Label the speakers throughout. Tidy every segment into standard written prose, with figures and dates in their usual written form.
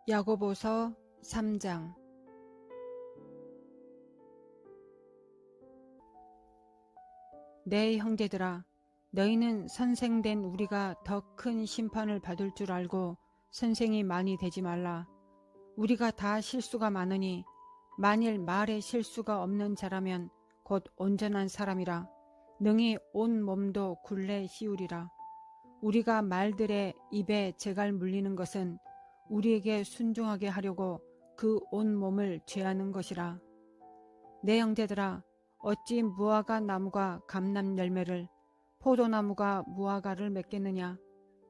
Speaker 1: 야고보서 3장. 내 형제들아, 너희는 선생된 우리가 더 큰 심판을 받을 줄 알고 선생이 많이 되지 말라. 우리가 다 실수가 많으니 만일 말에 실수가 없는 자라면 곧 온전한 사람이라 능히 온 몸도 굴레 씌우리라. 우리가 말들의 입에 재갈 물리는 것은 우리에게 순종하게 하려고 그 온 몸을 죄하는 것이라. 내 형제들아, 어찌 무화과 나무가 감람 열매를, 포도나무가 무화과를 맺겠느냐?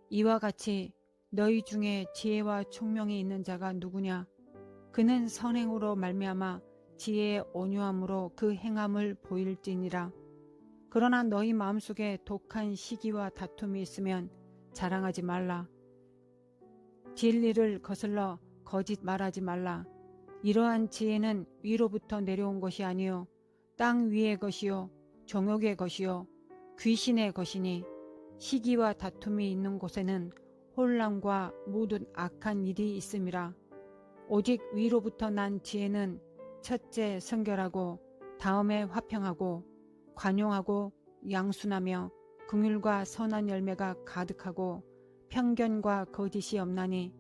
Speaker 1: 이와 같이 너희 중에 지혜와 총명이 있는 자가 누구냐? 그는 선행으로 말미암아 지혜의 온유함으로 그 행함을 보일지니라. 그러나 너희 마음속에 독한 시기와 다툼이 있으면 자랑하지 말라. 진리를 거슬러 거짓 말하지 말라. 이러한 지혜는 위로부터 내려온 것이 아니요 땅 위의 것이요 정욕의 것이요 귀신의 것이니, 시기와 다툼이 있는 곳에는 혼란과 모든 악한 일이 있음이라. 오직 위로부터 난 지혜는 첫째 성결하고 다음에 화평하고 관용하고 양순하며 긍휼과 선한 열매가 가득하고 편견과 거짓이 없나니,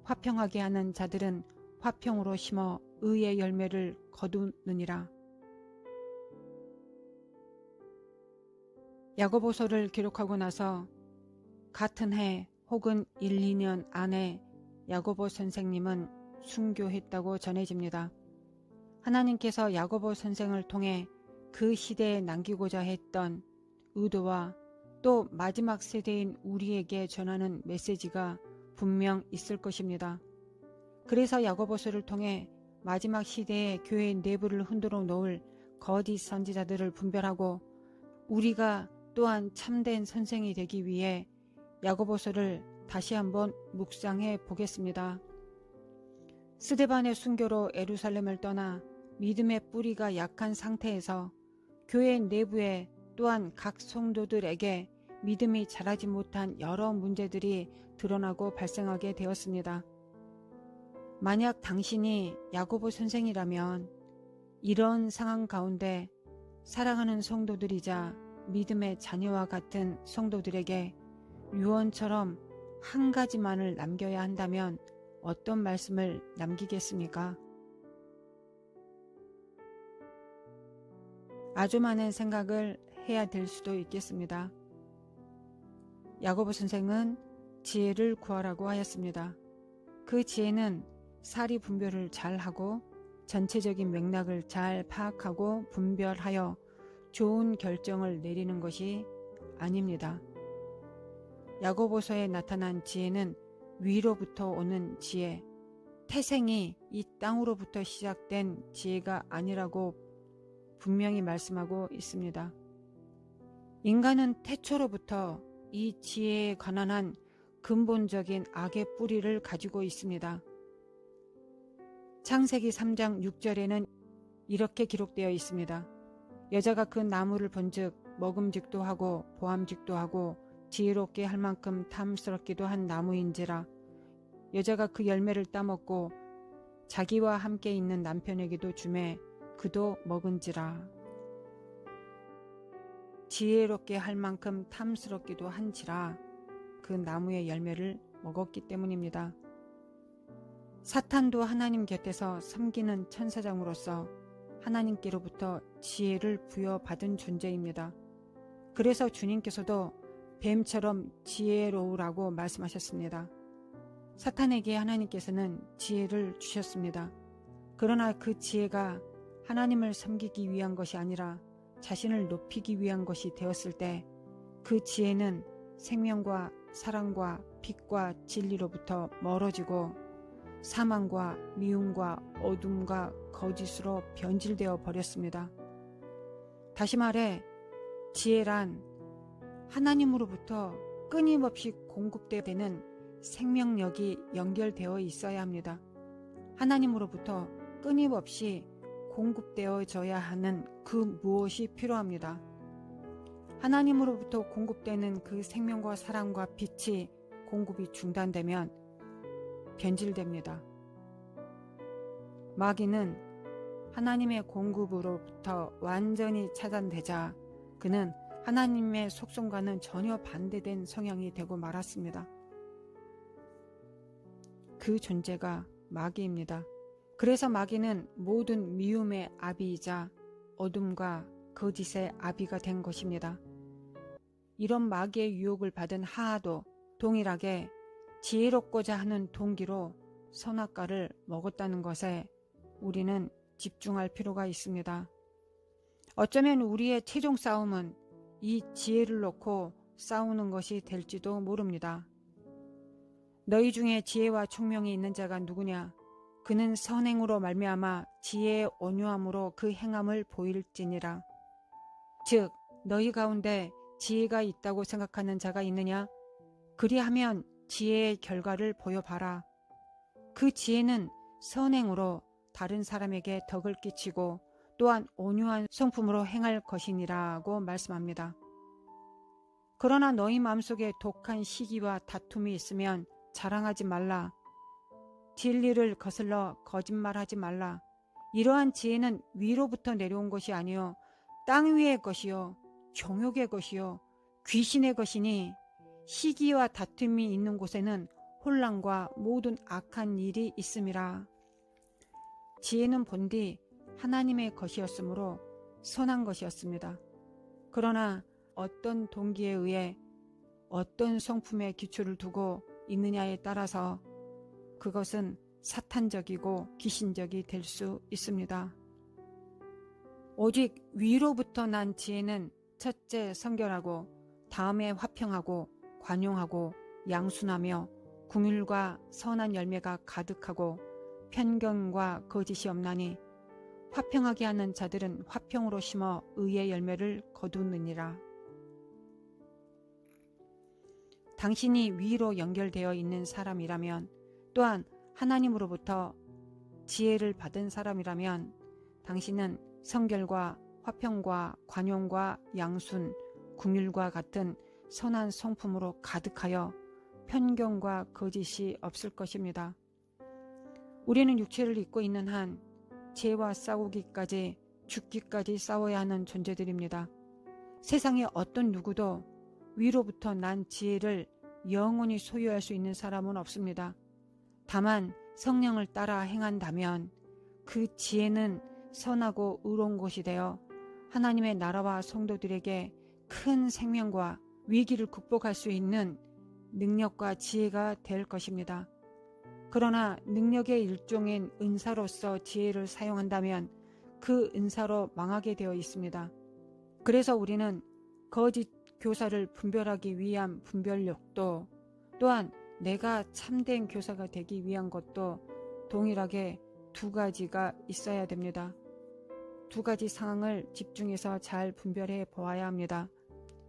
Speaker 1: 화평하게 하는 자들은 화평으로 심어 의의 열매를 거두느니라. 야고보서를 기록하고 나서 같은 해 혹은 1, 2년 안에 야고보 선생님은 순교했다고 전해집니다. 하나님께서 야고보 선생을 통해 그 시대에 남기고자 했던 의도와 또 마지막 세대인 우리에게 전하는 메시지가 분명 있을 것입니다. 그래서 야고보서를 통해 마지막 시대의 교회 내부를 흔들어 놓을 거짓 선지자들을 분별하고 우리가 또한 참된 선생이 되기 위해 야고보서를 다시 한번 묵상해 보겠습니다. 스데반의 순교로 예루살렘을 떠나 믿음의 뿌리가 약한 상태에서 교회 내부에 또한 각 성도들에게 믿음이 자라지 못한 여러 문제들이 드러나고 발생하게 되었습니다. 만약 당신이 야고보 선생이라면 이런 상황 가운데 사랑하는 성도들이자 믿음의 자녀와 같은 성도들에게 유언처럼 한 가지만을 남겨야 한다면 어떤 말씀을 남기겠습니까? 아주 많은 생각을 해야 될 수도 있겠습니다. 야고보 선생은 지혜를 구하라고 하였습니다. 그 지혜는 사리 분별을 잘 하고 전체적인 맥락을 잘 파악하고 분별하여 좋은 결정을 내리는 것이 아닙니다. 야고보서에 나타난 지혜는 위로부터 오는 지혜, 태생이 이 땅으로부터 시작된 지혜가 아니라고 분명히 말씀하고 있습니다. 인간은 태초로부터 이 지혜에 관한 한 근본적인 악의 뿌리를 가지고 있습니다. 창세기 3장 6절에는 이렇게 기록되어 있습니다. 여자가 그 나무를 본즉 먹음직도 하고 보암직도 하고 지혜롭게 할 만큼 탐스럽기도 한 나무인지라. 여자가 그 열매를 따먹고 자기와 함께 있는 남편에게도 주매 그도 먹은지라. 지혜롭게 할 만큼 탐스럽기도 한지라 그 나무의 열매를 먹었기 때문입니다. 사탄도 하나님 곁에서 섬기는 천사장으로서 하나님께로부터 지혜를 부여받은 존재입니다. 그래서 주님께서도 뱀처럼 지혜로우라고 말씀하셨습니다. 사탄에게 하나님께서는 지혜를 주셨습니다. 그러나 그 지혜가 하나님을 섬기기 위한 것이 아니라 자신을 높이기 위한 것이 되었을 때 그 지혜는 생명과 사랑과 빛과 진리로부터 멀어지고 사망과 미움과 어둠과 거짓으로 변질되어 버렸습니다. 다시 말해 지혜란 하나님으로부터 끊임없이 공급되는 생명력이 연결되어 있어야 합니다. 하나님으로부터 끊임없이 공급되어져야 하는 그 무엇이 필요합니다. 하나님으로부터 공급되는 그 생명과 사랑과 빛이 공급이 중단되면 변질됩니다. 마귀는 하나님의 공급으로부터 완전히 차단되자 그는 하나님의 속성과는 전혀 반대된 성향이 되고 말았습니다. 그 존재가 마귀입니다. 그래서 마귀는 모든 미움의 아비이자 어둠과 거짓의 아비가 된 것입니다. 이런 마귀의 유혹을 받은 하하도 동일하게 지혜롭고자 하는 동기로 선악과를 먹었다는 것에 우리는 집중할 필요가 있습니다. 어쩌면 우리의 최종 싸움은 이 지혜를 놓고 싸우는 것이 될지도 모릅니다. 너희 중에 지혜와 총명이 있는 자가 누구냐? 그는 선행으로 말미암아 지혜의 온유함으로 그 행함을 보일지니라. 즉 너희 가운데 지혜가 있다고 생각하는 자가 있느냐? 그리하면 지혜의 결과를 보여봐라. 그 지혜는 선행으로 다른 사람에게 덕을 끼치고 또한 온유한 성품으로 행할 것이니라고 말씀합니다. 그러나 너희 마음속에 독한 시기와 다툼이 있으면 자랑하지 말라. 진리를 거슬러 거짓말하지 말라. 이러한 지혜는 위로부터 내려온 것이 아니요 땅 위의 것이요 정욕의 것이요 귀신의 것이니 시기와 다툼이 있는 곳에는 혼란과 모든 악한 일이 있음이라. 지혜는 본디 하나님의 것이었으므로 선한 것이었습니다. 그러나 어떤 동기에 의해 어떤 성품의 기초를 두고 있느냐에 따라서 그것은 사탄적이고 귀신적이 될 수 있습니다. 오직 위로부터 난 지혜는 첫째 성결하고 다음에 화평하고 관용하고 양순하며 긍휼과 선한 열매가 가득하고 편견과 거짓이 없나니 화평하게 하는 자들은 화평으로 심어 의의 열매를 거두느니라. 당신이 위로 연결되어 있는 사람이라면 또한 하나님으로부터 지혜를 받은 사람이라면 당신은 성결과 화평과 관용과 양순, 긍휼과 같은 선한 성품으로 가득하여 편견과 거짓이 없을 것입니다. 우리는 육체를 입고 있는 한 죄와 싸우기까지 죽기까지 싸워야 하는 존재들입니다. 세상의 어떤 누구도 위로부터 난 지혜를 영원히 소유할 수 있는 사람은 없습니다. 다만 성령을 따라 행한다면 그 지혜는 선하고 의로운 것이 되어 하나님의 나라와 성도들에게 큰 생명과 위기를 극복할 수 있는 능력과 지혜가 될 것입니다. 그러나 능력의 일종인 은사로서 지혜를 사용한다면 그 은사로 망하게 되어 있습니다. 그래서 우리는 거짓 교사를 분별하기 위한 분별력도 또한 내가 참된 교사가 되기 위한 것도 동일하게 두 가지가 있어야 됩니다. 두 가지 상황을 집중해서 잘 분별해 보아야 합니다.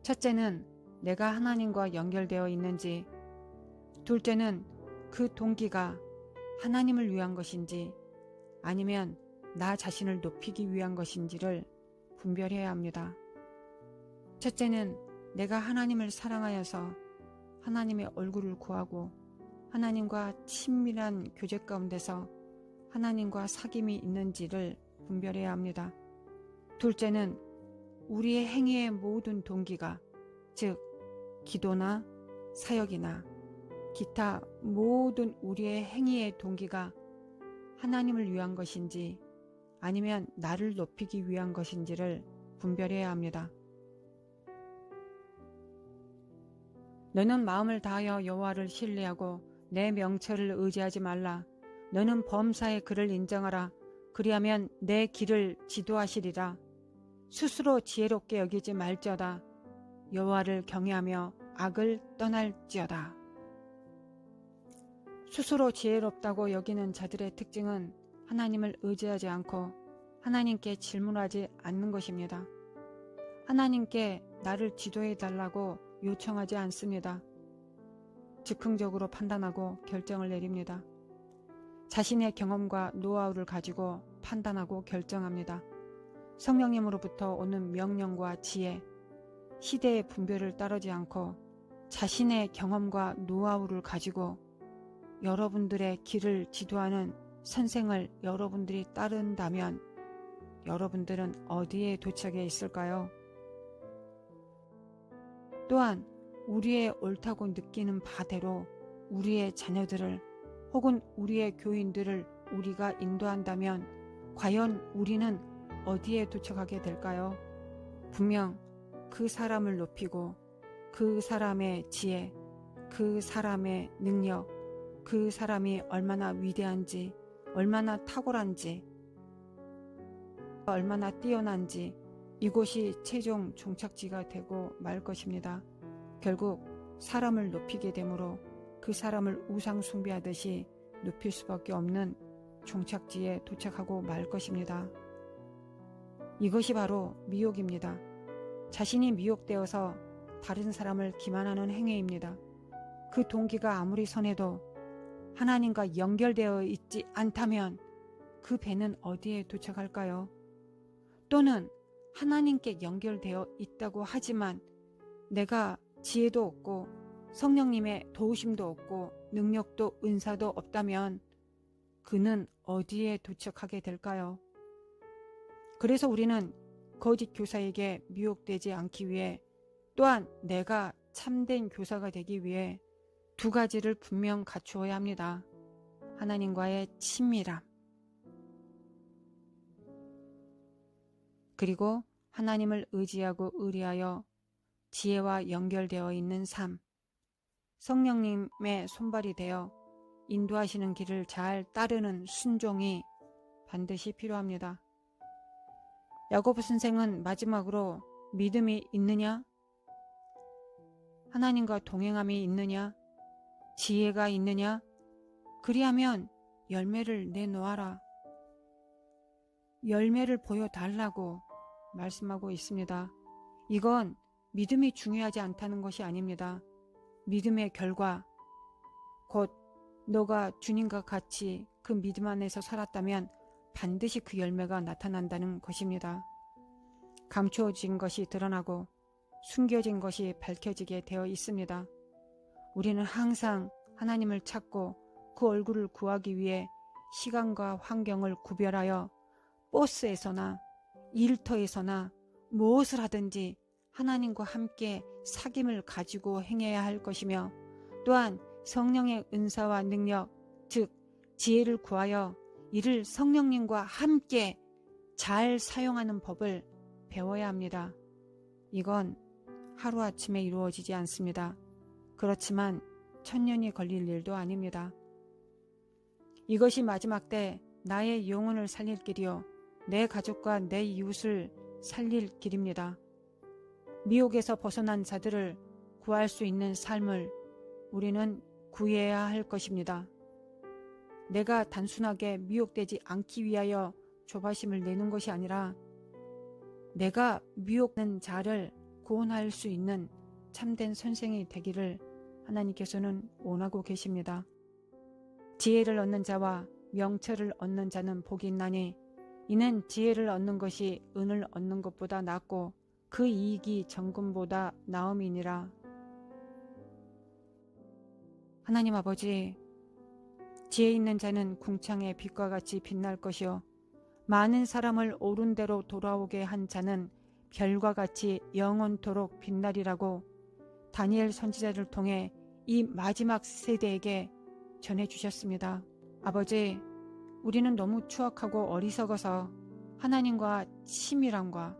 Speaker 1: 첫째는 내가 하나님과 연결되어 있는지, 둘째는 그 동기가 하나님을 위한 것인지 아니면 나 자신을 높이기 위한 것인지를 분별해야 합니다. 첫째는 내가 하나님을 사랑하여서 하나님의 얼굴을 구하고 하나님과 친밀한 교제 가운데서 하나님과 사귐이 있는지를 분별해야 합니다. 둘째는 우리의 행위의 모든 동기가 즉 기도나 사역이나 기타 모든 우리의 행위의 동기가 하나님을 위한 것인지 아니면 나를 높이기 위한 것인지를 분별해야 합니다. 너는 마음을 다하여 여호와를 신뢰하고 내 명철을 의지하지 말라. 너는 범사의 그를 인정하라. 그리하면 내 길을 지도하시리라. 스스로 지혜롭게 여기지 말지어다. 여호와를 경외하며 악을 떠날지어다. 스스로 지혜롭다고 여기는 자들의 특징은 하나님을 의지하지 않고 하나님께 질문하지 않는 것입니다. 하나님께 나를 지도해 달라고 요청하지 않습니다. 즉흥적으로 판단하고 결정을 내립니다. 자신의 경험과 노하우를 가지고 판단하고 결정합니다. 성령님으로부터 오는 명령과 지혜, 시대의 분별을 따르지 않고 자신의 경험과 노하우를 가지고 여러분들의 길을 지도하는 선생을 여러분들이 따른다면 여러분들은 어디에 도착해 있을까요? 또한 우리의 옳다고 느끼는 바대로 우리의 자녀들을 혹은 우리의 교인들을 우리가 인도한다면 과연 우리는 어디에 도착하게 될까요? 분명 그 사람을 높이고 그 사람의 지혜, 그 사람의 능력, 그 사람이 얼마나 위대한지, 얼마나 탁월한지, 얼마나 뛰어난지 이곳이 최종 종착지가 되고 말 것입니다. 결국 사람을 높이게 되므로 그 사람을 우상 숭배하듯이 높일 수밖에 없는 종착지에 도착하고 말 것입니다. 이것이 바로 미혹입니다. 자신이 미혹되어서 다른 사람을 기만하는 행위입니다. 그 동기가 아무리 선해도 하나님과 연결되어 있지 않다면 그 배는 어디에 도착할까요? 또는 하나님께 연결되어 있다고 하지만 내가 지혜도 없고 성령님의 도우심도 없고 능력도 은사도 없다면 그는 어디에 도착하게 될까요? 그래서 우리는 거짓 교사에게 미혹되지 않기 위해 또한 내가 참된 교사가 되기 위해 두 가지를 분명 갖추어야 합니다. 하나님과의 친밀함, 그리고 하나님을 의지하고 의리하여 지혜와 연결되어 있는 삶, 성령님의 손발이 되어 인도하시는 길을 잘 따르는 순종이 반드시 필요합니다. 야고보 선생은 마지막으로 믿음이 있느냐? 하나님과 동행함이 있느냐? 지혜가 있느냐? 그리하면 열매를 내놓아라. 열매를 보여달라고 말씀하고 있습니다. 이건 믿음이 중요하지 않다는 것이 아닙니다. 믿음의 결과, 곧 너가 주님과 같이 그 믿음 안에서 살았다면 반드시 그 열매가 나타난다는 것입니다. 감추어진 것이 드러나고 숨겨진 것이 밝혀지게 되어 있습니다. 우리는 항상 하나님을 찾고 그 얼굴을 구하기 위해 시간과 환경을 구별하여 버스에서나 일터에서나 무엇을 하든지 하나님과 함께 사귐을 가지고 행해야 할 것이며 또한 성령의 은사와 능력, 즉 지혜를 구하여 이를 성령님과 함께 잘 사용하는 법을 배워야 합니다. 이건 하루아침에 이루어지지 않습니다. 그렇지만 천년이 걸릴 일도 아닙니다. 이것이 마지막 때 나의 영혼을 살릴 길이요 내 가족과 내 이웃을 살릴 길입니다. 미혹에서 벗어난 자들을 구할 수 있는 삶을 우리는 구해야 할 것입니다. 내가 단순하게 미혹되지 않기 위하여 조바심을 내는 것이 아니라 내가 미혹된 자를 구원할 수 있는 참된 선생이 되기를 하나님께서는 원하고 계십니다. 지혜를 얻는 자와 명철을 얻는 자는 복이 있나니 이는 지혜를 얻는 것이 은을 얻는 것보다 낫고 그 이익이 정금보다 나음이니라. 하나님 아버지, 지혜 있는 자는 궁창의 빛과 같이 빛날 것이요 많은 사람을 옳은 대로 돌아오게 한 자는 별과 같이 영원토록 빛나리라고 다니엘 선지자를 통해 이 마지막 세대에게 전해주셨습니다. 아버지, 우리는 너무 추악하고 어리석어서 하나님과 친밀함과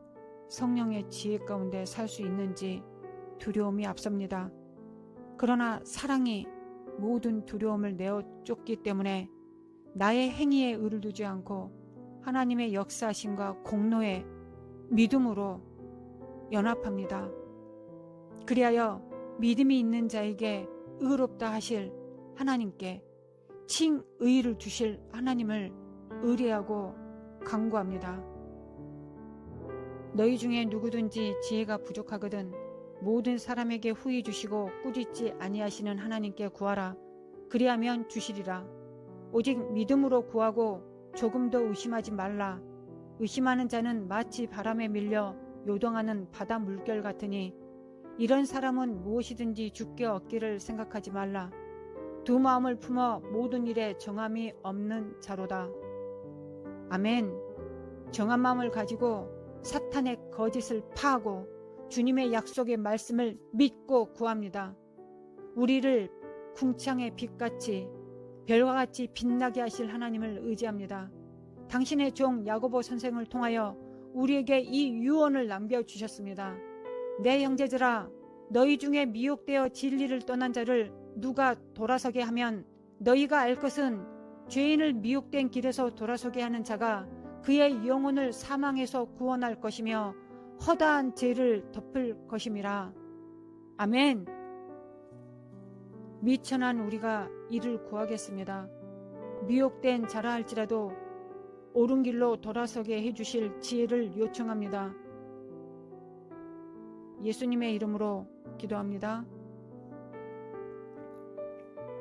Speaker 1: 성령의 지혜 가운데 살 수 있는지 두려움이 앞섭니다. 그러나 사랑이 모든 두려움을 내어 쫓기 때문에 나의 행위에 의를 두지 않고 하나님의 역사하심과 공로에 믿음으로 연합합니다. 그리하여 믿음이 있는 자에게 의롭다 하실 하나님께 칭의를 주실 하나님을 의뢰하고 간구합니다. 너희 중에 누구든지 지혜가 부족하거든 모든 사람에게 후히 주시고 꾸짖지 아니하시는 하나님께 구하라. 그리하면 주시리라. 오직 믿음으로 구하고 조금도 의심하지 말라. 의심하는 자는 마치 바람에 밀려 요동하는 바다 물결 같으니 이런 사람은 무엇이든지 주께 얻기를 생각하지 말라. 두 마음을 품어 모든 일에 정함이 없는 자로다. 아멘. 정한 마음을 가지고 사탄의 거짓을 파하고 주님의 약속의 말씀을 믿고 구합니다. 우리를 궁창의 빛같이 별과 같이 빛나게 하실 하나님을 의지합니다. 당신의 종 야고보 선생을 통하여 우리에게 이 유언을 남겨주셨습니다. 내 형제들아, 너희 중에 미혹되어 진리를 떠난 자를 누가 돌아서게 하면 너희가 알 것은 죄인을 미혹된 길에서 돌아서게 하는 자가 그의 영혼을 사망에서 구원할 것이며 허다한 죄를 덮을 것임이라. 아멘. 미천한 우리가 이를 구하겠습니다. 미혹된 자라 할지라도 옳은 길로 돌아서게 해주실 지혜를 요청합니다. 예수님의 이름으로 기도합니다.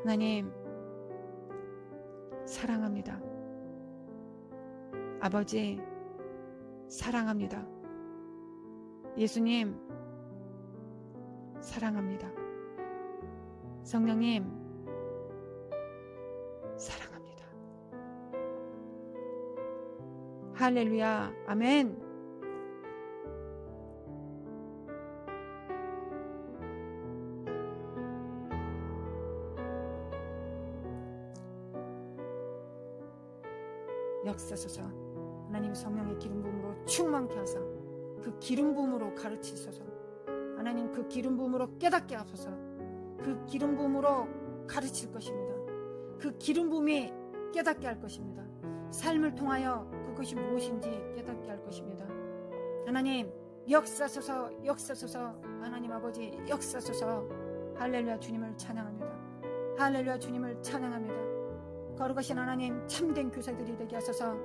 Speaker 1: 하나님, 사랑합니다. 아버지, 사랑합니다. 예수님, 사랑합니다. 성령님, 사랑합니다. 할렐루야, 아멘. 역사소서. 하나님 성령의 기름 부음으로 충만케 하사 그 기름 부음으로 가르치소서. 하나님 그 기름 부음으로 깨닫게 하소서. 그 기름 부음으로 가르칠 것입니다. 그 기름 부음이 깨닫게 할 것입니다. 삶을 통하여 그것이 무엇인지 깨닫게 할 것입니다. 하나님 역사소서, 역사소서. 하나님 아버지 역사소서. 할렐루야, 주님을 찬양합니다. 할렐루야, 주님을 찬양합니다. 거룩하신 하나님, 참된 교사들이 되게 하소서.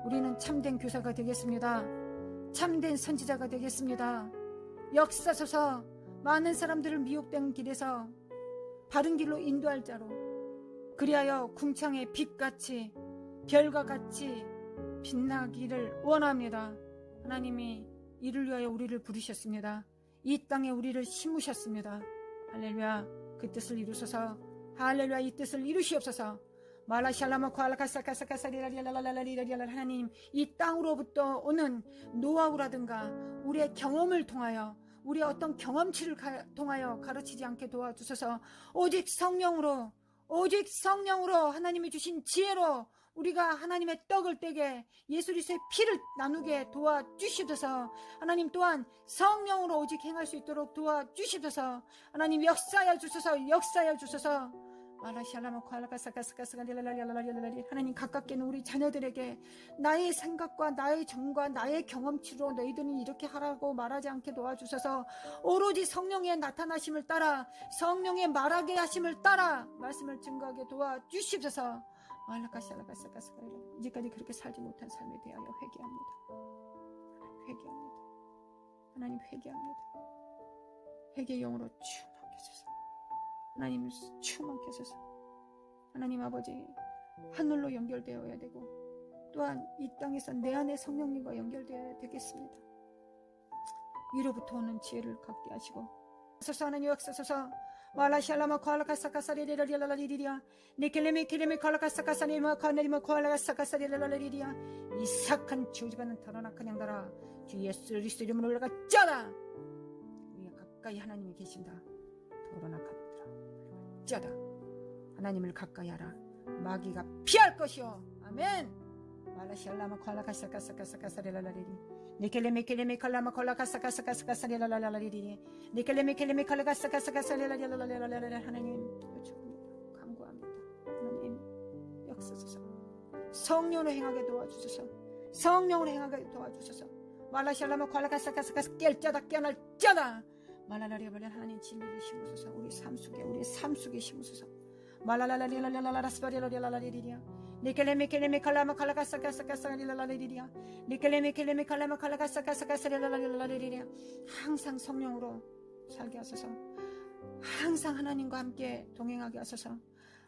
Speaker 1: 우리는 참된 교사가 되겠습니다. 참된 선지자가 되겠습니다. 역사소서. 많은 사람들을 미혹된 길에서 바른 길로 인도할 자로, 그리하여 궁창의 빛같이 별과 같이 빛나기를 원합니다. 하나님이 이를 위하여 우리를 부르셨습니다. 이 땅에 우리를 심으셨습니다. 할렐루야, 그 뜻을 이루소서. 할렐루야, 이 뜻을 이루시옵소서. 하나님, 이 땅으로부터 오는 노하우라든가 우리의 경험을 통하여, 우리의 어떤 경험치를 통하여 가르치지 않게 도와주소서. 오직 성령으로, 오직 성령으로, 하나님이 주신 지혜로 우리가 하나님의 떡을 떼게, 예수 그리스도의 피를 나누게 도와주시옵소서. 하나님 또한 성령으로 오직 행할 수 있도록 도와주시옵소서. 하나님 역사하여 주소서. 역사하여 주소서. 하나님 가깝게는 우리 자녀들에게 나의 생각과 나의 정과 나의 경험치로 너희들은 이렇게 하라고 말하지 않게 도와주셔서 오로지 성령의 나타나심을 따라, 성령의 말하게 하심을 따라 말씀을 증거하게 도와주시옵소서. 이제까지 그렇게 살지 못한 삶에 대하여 회개합니다. 회개합니다. 하나님 회개합니다. 회개의 영으로 충만케 하소서. 하나님 충만케 하소서. 하나님 아버지, 하늘로 연결되어야 되고 또한 이 땅에서 내 안에 성령님과 연결되어야 되겠습니다. 위로부터 오는 지혜를 갖게 하시고 하소서. 하나님 역사소서. 말라샬라마 콜라카사카사리리리리리리리리야 니켈레미켈레미 콜라카사카사리마 카네리마 콜라카사카사리리리리리야 이삭한 저주가는 털어나 그냥 달아 주 예수 그리스도 이름으로 올라가 짜다. 우리가 가까이 하나님이 계신다. 털어나 가느라 짜다. 하나님을 가까이 하라. 마귀가 피할 것이요. 아멘. 말라샬라마 콜라카사카사카사리라라리리 니켈레미켈레미 콜라마 콜라카사카사카사리라라리리 니켈레미켈레미 콜라카사카사카사리라라리리 하나님 요청합니다. 간구합니다. 하나님 역사소서. 성령으로 행하게 도와주소서. 성령으로 행하게 도와주소서. 말라샬라마 콜라카사카사카사 깰자다 깨어날 자다. 말라라리아발레 하나님 진리를 심으소서. 우리 삶 속에 심으소서. 말라라라리라라라라스바리라리라리리리야 니켈레미켈레미 칼라마 칼라카사카사카사리라라리리리야 니켈레미켈레미 칼라마 칼라카사카사카사리라라리리리야 항상 성령으로 살게 하소서. 항상 하나님과 함께 동행하게 하소서.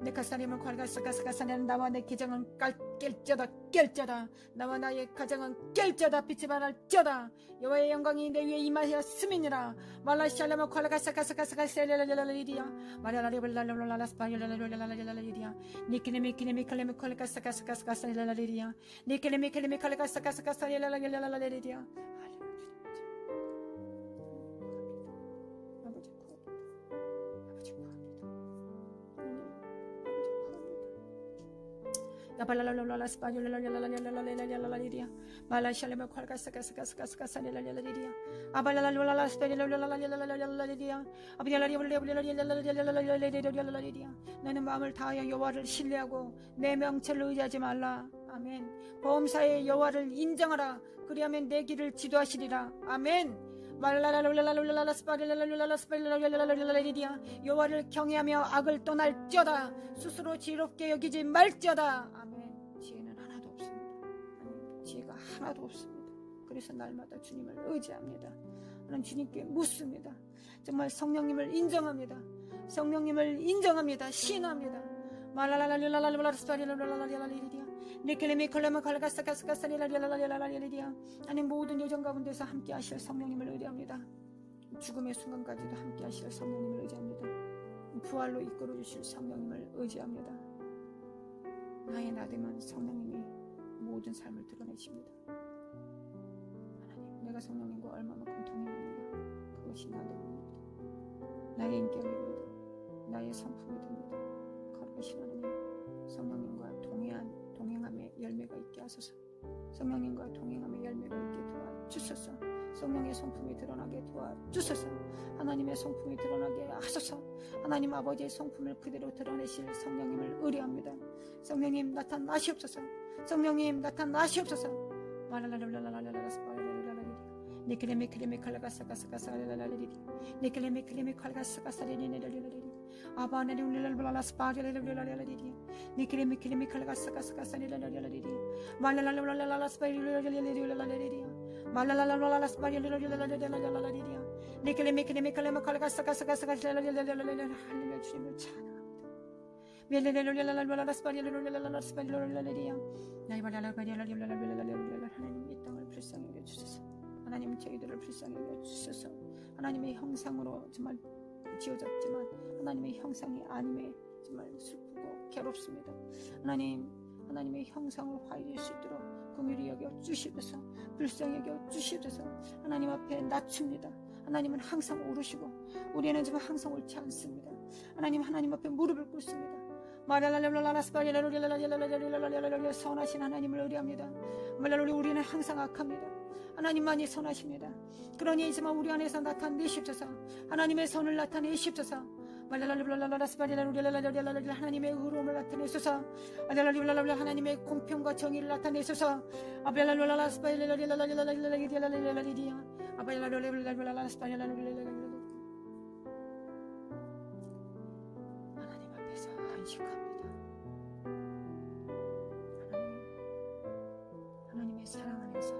Speaker 1: 내 가사님을 콸가사가사가사는 나와 내 기정은 깰쩌다 나와 나의 가정은 깰쩌다 빛이 발할쩌다 여호와의 영광이 내 위에 임하였음이니라 말라샬라마 콸가사가사가사가사리리야 마라라리블라라라라스파리라라라라라리야 니키네미키네미칼레미 콸가사가사가사가사리라라리야 니키네미칼레미 콸가사가사가사리라라라라리야 야발랄랄랄라 스파리랄랄랄랄랄랄랄랄랄랄랄리리야 말라샬레마 콸가사가사가사가사리랄랄랄리리야 아발랄랄랄라 스파리랄랄랄랄랄랄랄랄리리야 아비랄라리블레블레랄랄랄랄랄랄랄리리야 너는 마음을 다하여 여호와를 신뢰하고 내 명체를 의지하지 말라. 아멘. 보험사의 여호와를 인정하라. 그리하면 내 길을 지도하시리라. 아멘. 여호와를 경외하며 악을 떠날지어다. 스스로 지혜롭게 여기지 말지어다. 아멘. 지혜는 하나도 없습니다. 아멘. 지혜가 하나도 없습니다. 그래서 날마다 주님을 의지합니다. 나는 주님께 묻습니다. 정말 성령님을 인정합니다. 성령님을 인정합니다. 신합니다. 아니 모든 여정 가운데서 함께 하실 성령님을 의뢰합니다. 죽음의 순간까지도 함께 하실 성령님을 의지합니다. 부활로 이끌어 주실 성령님을 의지합니다. 나의 나됨은 성령님이 모든 삶을 드러내십니다. 하나님, 내가 성령님과 얼마만큼 동행하느냐, 그것이 나됨입니다. 나의 인격입니다. 나의 성품이 됩니다. 거룩하신 하나님, 성령님과 동행함의 열매가 있게 하소서. 성령님과 동행함의 열매가 있게 도와주소서. 성령의 성품이 드러나게 도와주소서. 하나님의 성품이 드러나게 하소서. 하나님 아버지의 성품을 그대로 드러내실 성령님을 의뢰합니다. 성령님 나타나시옵소서. 성령님 나타나시옵소서. 니클레메 칼가사가사가사라라라리리 니클레메 칼가사가사라라라리리 아바네리 울랄랄라스파리라라라리리 니클레메 칼가사가사가사라라라리리 말랄랄랄랄라스파리라라라리리 말랄랄랄라스파리라라라리리 니클레메 칼가사가사가사라라라리리 할렐루야. 주님을 찬양합니다. 하나님 이 땅을 불쌍히 여겨주소서. 하나님 저희들을 불쌍히 여겨주소서. 하나님의 형상으로 정말 지어졌지만 하나님의 형상이 아님에 정말 슬프고 괴롭습니다. 하나님의 형상을 화해할 수 있도록 긍휼히 여겨 주시옵소서. 불쌍히 여겨 주시옵소서. 하나님 앞에 낮춥니다. 하나님은 항상 오르시고 우리는 지금 항상 옳지 않습니다. 하나님 앞에 무릎을 꿇습니다. 선하신 하나님을 의뢰합니다. 우리는 항상 악합니다. 하나님만이 선하십니다. 그러니 이제만 우리 안에서 나타내시옵소서. 하나님의 선을 나타내시옵소서. 하나님의 의로움을 나타내소서. 하나님의 공평과 정의를 나타내소서. 하나님 앞에서 안식합니다. 하나님의 사랑 안에서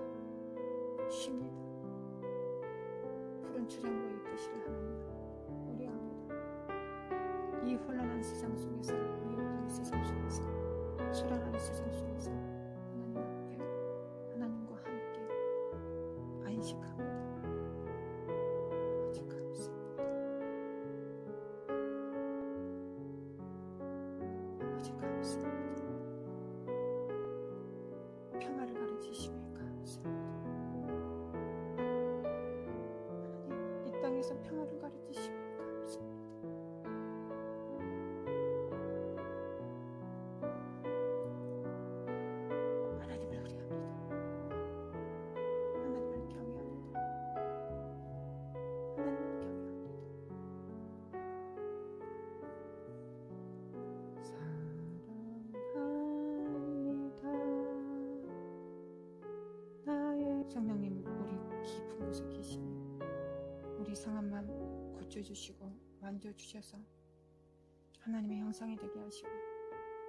Speaker 1: 쉽니다. 푸른 초장부에 있으시는 하나님을 의뢰합니다. 이 혼란한 세상 속에서, 위험한 세상 속에서, 소란한 세상 속에서 하나님 앞에, 하나님과 함께 안식합니다. 아직 감사합니다. 아직 감사합니다. 평화를 가르치시며 감사합니다. 하나님, 이 땅에서 평화를 가르치시며 감사합니다. 하나님을 의뢰합니다. 하나님을 경외합니다. 하나님을 경외합니다. 사랑합니다. 나의 성령님, 우리 깊은 곳에 계시니 우리 상한 마음 고쳐주시고 만져주셔서 하나님의 형상이 되게 하시고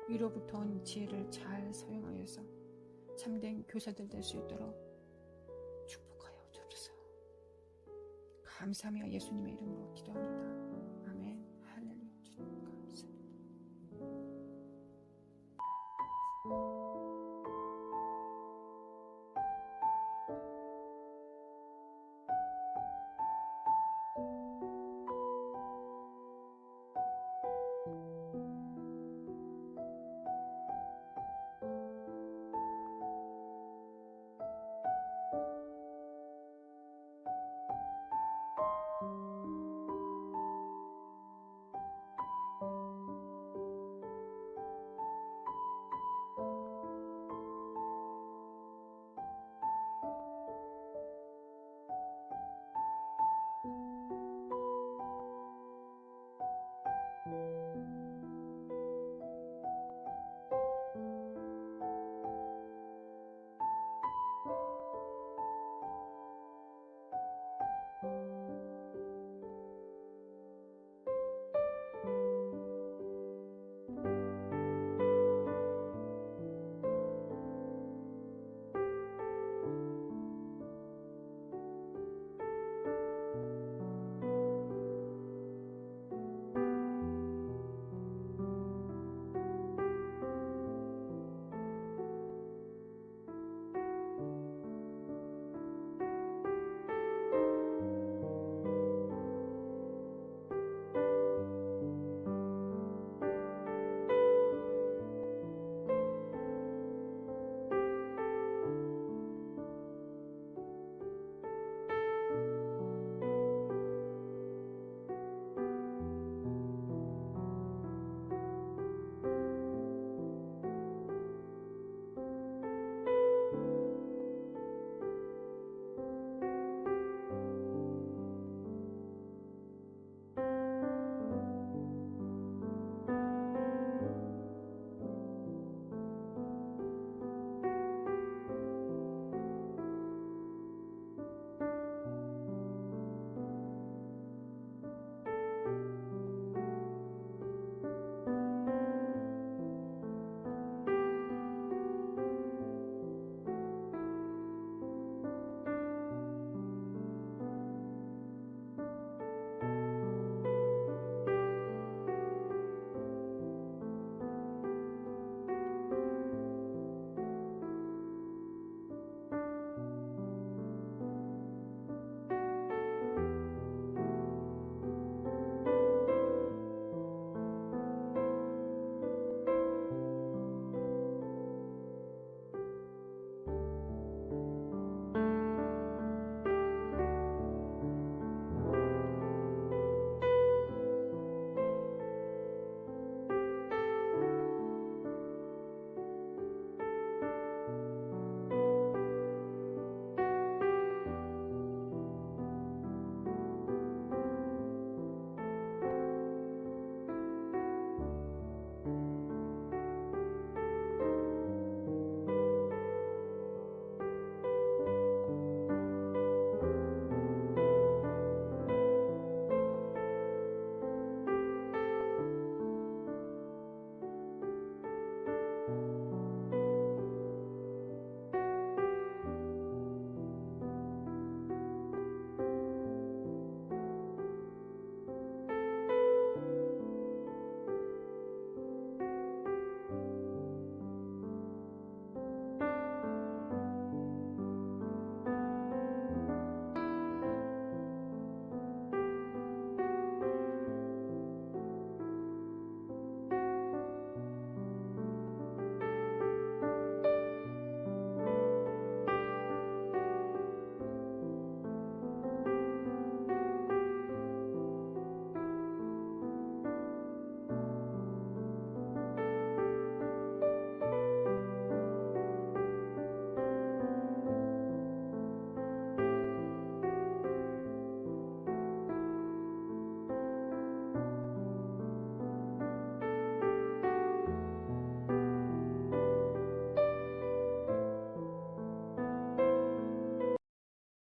Speaker 1: 위로부터 온 지혜를 잘 사용하여서 참된 교사들 될 수 있도록 축복하여 주소서. 감사하며 예수님의 이름으로 기도합니다.